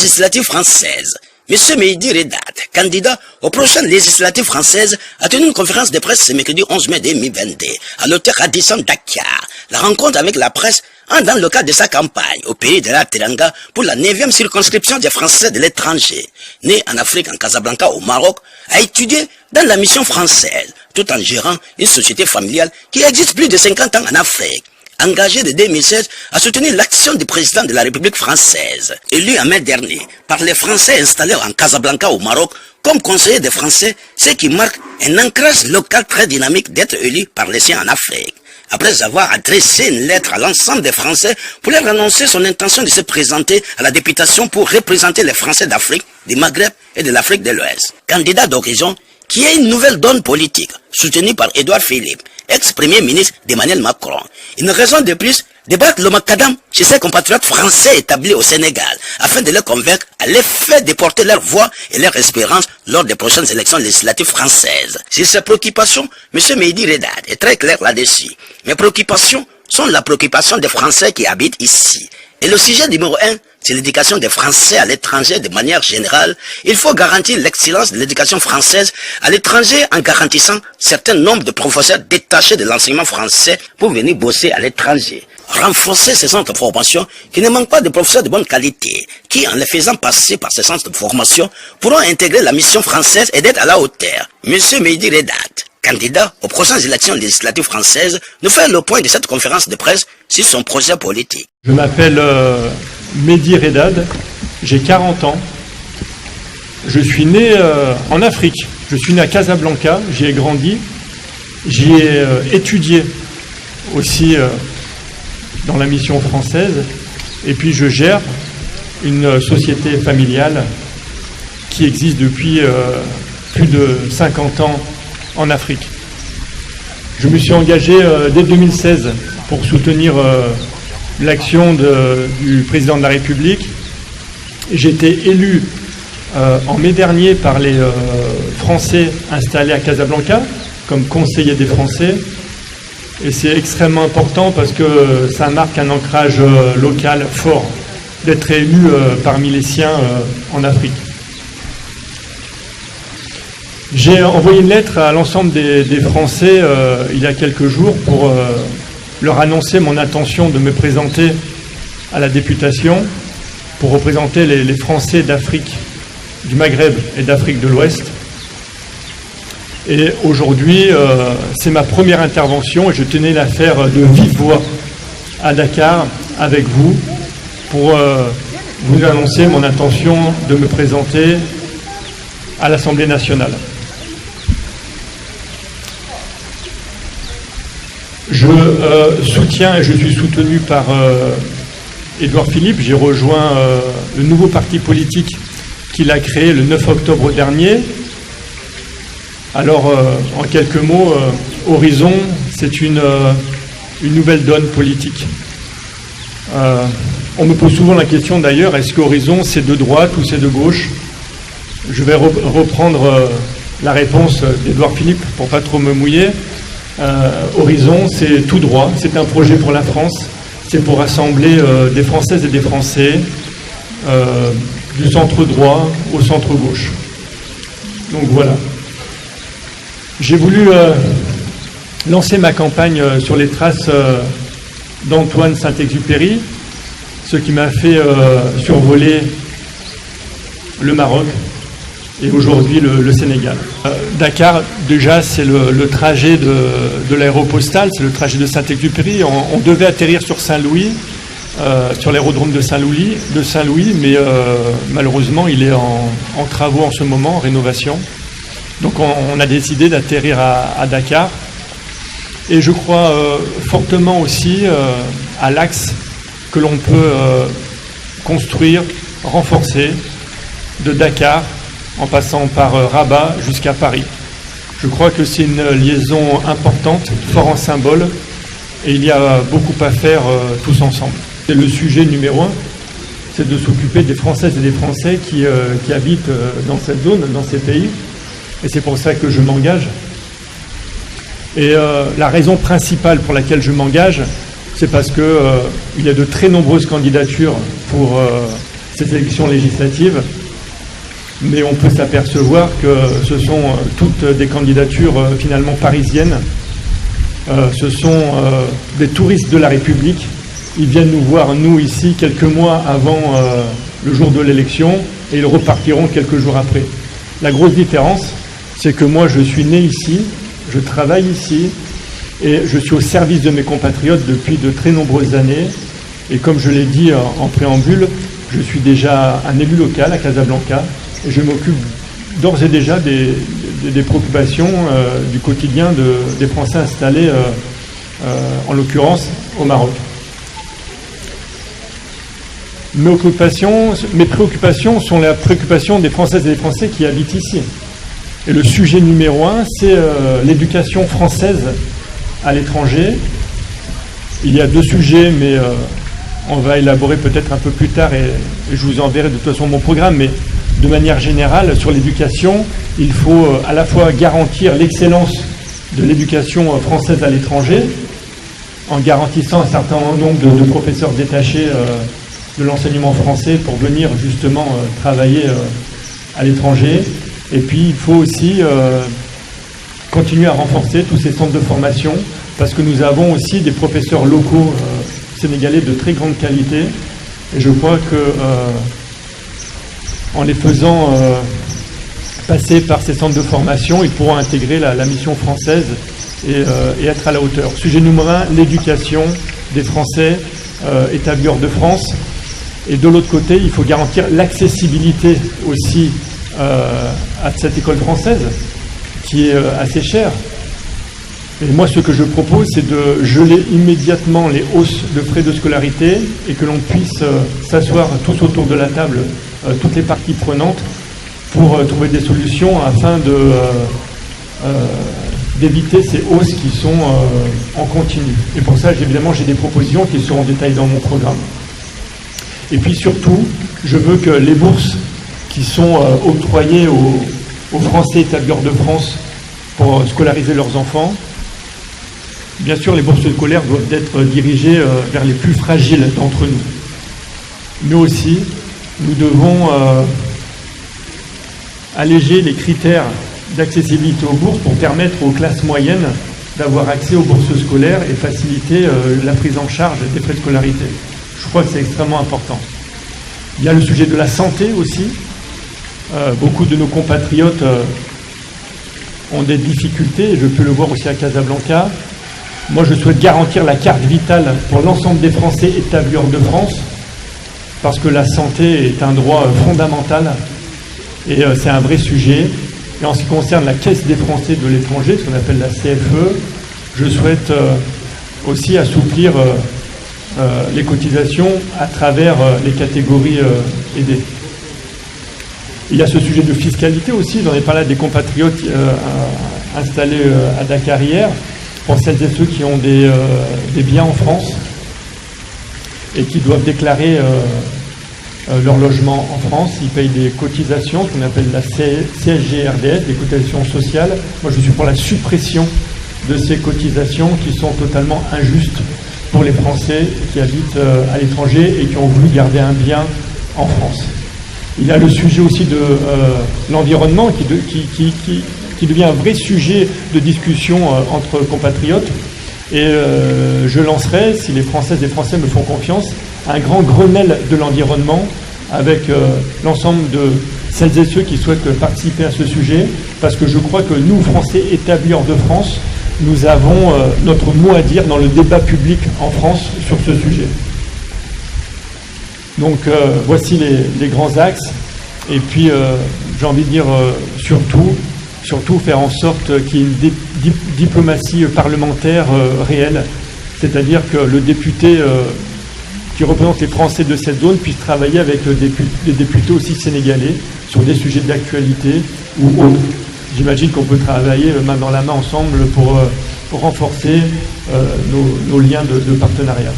législatives françaises. M. Mehdi Redat, candidat aux prochaines législatives françaises, a tenu une conférence de presse ce mercredi 11 mai 2022 à l'hôtel Radisson Dakar. La rencontre avec la presse entre dans le cadre de sa campagne au pays de la Teranga pour la 9e circonscription des Français de l'étranger. Né en Afrique, en Casablanca, au Maroc, a étudié dans la mission française, tout en gérant une société familiale qui existe plus de 50 ans en Afrique. Engagé de 2016 à soutenir l'action du président de la République française, élu en mai dernier par les Français installés en Casablanca au Maroc comme conseiller des Français, ce qui marque un ancrage local très dynamique d'être élu par les siens en Afrique. Après avoir adressé une lettre à l'ensemble des Français pour leur annoncer son intention de se présenter à la députation pour représenter les Français d'Afrique, du Maghreb et de l'Afrique de l'Ouest. Candidat d'horizon qui est une nouvelle donne politique, soutenue par Édouard Philippe, ex-premier ministre d'Emmanuel Macron. Une raison de plus de battre le macadam chez ses compatriotes français établis au Sénégal, afin de les convaincre à l'effet de porter leur voix et leur espérance lors des prochaines élections législatives françaises. Sur ces préoccupations, M. Mehdi Redat est très clair là-dessus. Mes préoccupations sont la préoccupation des Français qui habitent ici. Et le sujet numéro 1, c'est l'éducation des Français à l'étranger de manière générale. Il faut garantir l'excellence de l'éducation française à l'étranger en garantissant un certain nombre de professeurs détachés de l'enseignement français pour venir bosser à l'étranger. Renforcer ces centres de formation qui ne manquent pas de professeurs de bonne qualité, qui, en les faisant passer par ces centres de formation, pourront intégrer la mission française et d'être à la hauteur. Monsieur Mehdi Redat, candidat aux prochaines élections législatives françaises, nous fait le point de cette conférence de presse sur son projet politique. Je m'appelle Mehdi Redat, j'ai 40 ans. Je suis né en Afrique. Je suis né à Casablanca, j'y ai grandi. J'y ai étudié aussi dans la mission française. Et puis je gère une société familiale qui existe depuis plus de 50 ans en Afrique. Je me suis engagé dès 2016 pour soutenir l'action du président de la République. J'ai été élu en mai dernier par les Français installés à Casablanca comme conseiller des Français. Et c'est extrêmement important parce que ça marque un ancrage local fort d'être élu parmi les siens en Afrique. J'ai envoyé une lettre à l'ensemble des Français il y a quelques jours pour leur annoncer mon intention de me présenter à la députation pour représenter les Français d'Afrique, du Maghreb et d'Afrique de l'Ouest. Et aujourd'hui, c'est ma première intervention et je tenais à la faire de vive voix à Dakar avec vous pour vous annoncer mon intention de me présenter à l'Assemblée nationale. Je soutiens et je suis soutenu par Édouard Philippe. J'ai rejoint le nouveau parti politique qu'il a créé le 9 octobre dernier. Alors, en quelques mots, Horizon, c'est une nouvelle donne politique. On me pose souvent la question d'ailleurs, est-ce qu'Horizon c'est de droite ou c'est de gauche? Je vais reprendre la réponse d'Édouard Philippe pour pas trop me mouiller. Horizon, c'est tout droit, c'est un projet pour la France, c'est pour rassembler des Françaises et des Français du centre droit au centre gauche. Donc voilà. J'ai voulu lancer ma campagne sur les traces d'Antoine Saint-Exupéry, ce qui m'a fait survoler le Maroc et aujourd'hui le Sénégal. Dakar, déjà, c'est le trajet de l'aéropostale, c'est le trajet de Saint-Exupéry. On devait atterrir sur Saint-Louis, sur l'aérodrome de Saint-Louis, mais malheureusement, il est en travaux en ce moment, en rénovation. Donc on a décidé d'atterrir à Dakar. Et je crois fortement aussi à l'axe que l'on peut construire, renforcer de Dakar, en passant par Rabat jusqu'à Paris. Je crois que c'est une liaison importante, fort en symbole, et il y a beaucoup à faire tous ensemble. Et le sujet numéro 1, c'est de s'occuper des Françaises et des Français qui habitent dans cette zone, dans ces pays, et c'est pour ça que je m'engage. Et la raison principale pour laquelle je m'engage, c'est parce qu'il y a de très nombreuses candidatures pour ces élections législatives, mais on peut s'apercevoir que ce sont toutes des candidatures finalement parisiennes. Ce sont des touristes de la République. Ils viennent nous voir, nous, ici, quelques mois avant le jour de l'élection, et ils repartiront quelques jours après. La grosse différence, c'est que moi, je suis né ici, je travaille ici, et je suis au service de mes compatriotes depuis de très nombreuses années. Et comme je l'ai dit en préambule, je suis déjà un élu local à Casablanca, et je m'occupe d'ores et déjà des préoccupations du quotidien des Français installés, en l'occurrence, au Maroc. Mes préoccupations sont la préoccupation des Françaises et des Français qui habitent ici. Et le sujet numéro 1, c'est l'éducation française à l'étranger. Il y a 2 sujets, mais on va élaborer peut-être un peu plus tard, et je vous enverrai de toute façon mon programme, mais de manière générale, sur l'éducation, il faut à la fois garantir l'excellence de l'éducation française à l'étranger, en garantissant un certain nombre de professeurs détachés de l'enseignement français pour venir justement travailler à l'étranger. Et puis il faut aussi continuer à renforcer tous ces centres de formation, parce que nous avons aussi des professeurs locaux sénégalais de très grande qualité, et je crois que en les faisant passer par ces centres de formation, ils pourront intégrer la mission française et être à la hauteur. Sujet numéro 1, l'éducation des Français établis hors de France. Et de l'autre côté, il faut garantir l'accessibilité aussi à cette école française, qui est assez chère. Et moi, ce que je propose, c'est de geler immédiatement les hausses de frais de scolarité, et que l'on puisse s'asseoir tous autour de la table, toutes les parties prenantes, pour trouver des solutions afin d'éviter ces hausses qui sont en continu. Et pour ça, évidemment, j'ai des propositions qui seront détaillées dans mon programme. Et puis surtout, je veux que les bourses qui sont octroyées aux Français établis hors de France pour scolariser leurs enfants, bien sûr, les bourses scolaires doivent être dirigées vers les plus fragiles d'entre nous. Mais aussi, nous devons alléger les critères d'accessibilité aux bourses pour permettre aux classes moyennes d'avoir accès aux bourses scolaires et faciliter la prise en charge des frais de scolarité. Je crois que c'est extrêmement important. Il y a le sujet de la santé aussi. Beaucoup de nos compatriotes ont des difficultés, et je peux le voir aussi à Casablanca. Moi, je souhaite garantir la carte vitale pour l'ensemble des Français établis hors de France, parce que la santé est un droit fondamental, et c'est un vrai sujet. Et en ce qui concerne la Caisse des Français de l'étranger, ce qu'on appelle la CFE, je souhaite aussi assouplir les cotisations à travers les catégories aidées. Il y a ce sujet de fiscalité aussi, j'en ai parlé à des compatriotes installés à Dakar hier, pour celles et ceux qui ont des biens en France et qui doivent déclarer leur logement en France. Ils payent des cotisations qu'on appelle la CSG-RDS, des cotisations sociales. Moi, je suis pour la suppression de ces cotisations qui sont totalement injustes pour les Français qui habitent à l'étranger et qui ont voulu garder un bien en France. Il y a le sujet aussi de l'environnement qui devient un vrai sujet de discussion entre compatriotes. Et je lancerai, si les Françaises et les Français me font confiance, un grand Grenelle de l'environnement avec l'ensemble de celles et ceux qui souhaitent participer à ce sujet, parce que je crois que nous, Français établis hors de France, nous avons notre mot à dire dans le débat public en France sur ce sujet. Donc voici les grands axes. Et puis j'ai envie de dire surtout faire en sorte qu'il y ait une diplomatie parlementaire réelle, c'est-à-dire que le député qui représente les Français de cette zone puisse travailler avec des députés aussi sénégalais sur des sujets d'actualité ou autres. J'imagine qu'on peut travailler main dans la main ensemble pour renforcer nos liens de partenariat.